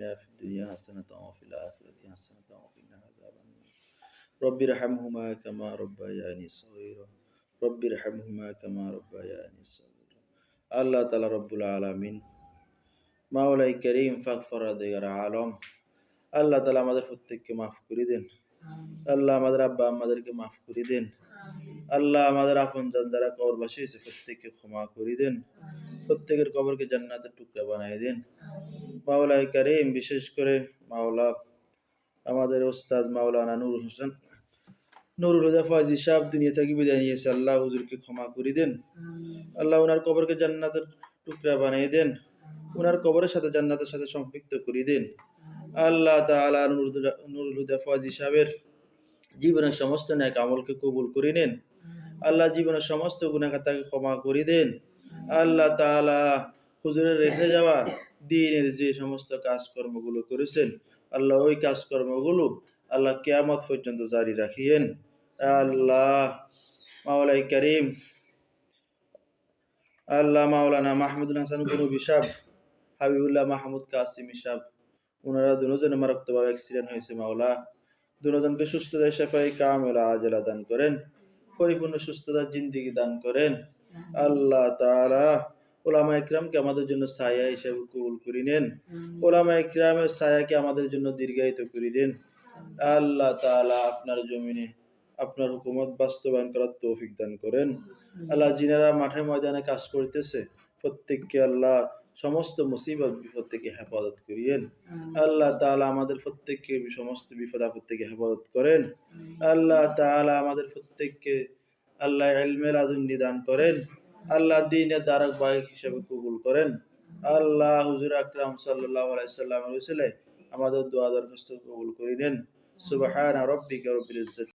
في الدنيا حسنة وفي الآخرة حسنة وقنا عذاب النار رب ارحمهما كما ربياني صغيرا رب ارحمهما كما ربياني صغيرا আল্লাহ তাআলা রব্বুল আলামিন মাওলাই করিম ফাগফার দিগার আলম আল্লাহ তাআলা আমাদের প্রত্যেককে মাফ করে দেন। আল্লাহ আমাদের আব্বা আমাদেরকে মাফ করে দেন। আল্লাহ আমাদের আপনজন যারা কবরবাসী হয়েছে প্রত্যেককে ক্ষমা করে দেন। প্রত্যেকের কবরকে জান্নাতের টুকরা বানিয়ে দেন। মাওলাই করিম বিশেষ করে মাওলা আমাদের ওস্তাদ মাওলানা নুরুল হুদা ফাইজি সাহেব দুনিয়া থেকে বিদায় নিয়েছে। আল্লাহ হুজুরকে ক্ষমা করে দেন। আল্লাহ ওনার কবরকে জান্নাতের টুকরা বানিয়ে দেন। ওনার কবরের সাথে জান্নাতের সাথে সম্পৃক্ত করে দেন। আল্লাহ তাআলা নুরুল হুদা ফাইজি সাহেবের জীবনের সমস্ত নেক আমলকে কবুল করে নেন। আল্লাহ জীবনের সমস্ত গুনাহ খাতাকে ক্ষমা করে দেন। আল্লাহ তাআলা হুজুরের রেখে যাওয়া দ্বীনের যে সমস্ত কাজকর্মগুলো করেছেন আল্লাহ ওই কাজকর্মগুলো আল্লাহ কিয়ামত পর্যন্ত জারি রাখিয়েন। আল্লাহ মাওলাই করিম আল্লাহ মাওলানা মাহমুদুল হাসান গনবী সাহেব, হাবিবুল্লাহ মাহমুদ কাসিমি সাহেব, ওনারা দুজনে মারাত্মকভাবে অ্যাক্সিডেন্ট হয়েছে। মাওলা দুজনকে সুস্থতা শাফাই কামিলা আজলা দান করেন, পরিপূর্ণ সুস্থতার জিন্দেগি দান করেন। আল্লাহ তাআলা উলামা ইকরামকে আমাদের জন্য ছায়া হিসেবে কবুল করে নেন। উলামা ইকরামের ছায়াকে আমাদের জন্য দীর্ঘায়িত করে দেন। আল্লাহ তাআলা আপনার জমিনে আপনার হুকুমত বাস্তবায়ন করার তৌফিক দান করেন। আল্লাহ যিনারা মাঠে ময়দানে কাজ করতেছে প্রত্যেককে আল্লাহ সমস্ত মুসিবত বিপদ থেকে হেফাজত করিয়েন। আল্লাহ তাআলা আমাদের প্রত্যেককে সমস্ত বিপদ আপদ থেকে হেফাজত করেন। আল্লাহ তাআলা আমাদের প্রত্যেককে আল্লাহ ইলমে লাদুন্নি দান করেন। আল্লাহ দ্বীনের ধারাবাহিক হিসেবে কবুল করেন। আল্লাহ হুজুর আকরাম সাল্লাল্লাহু আলাইহি সাল্লামের উসিলায় আমাদের দোয়া দরখাস্ত কবুল করে নেন। সুবহান রাব্বিকা রব্বিল ইজ্জাতি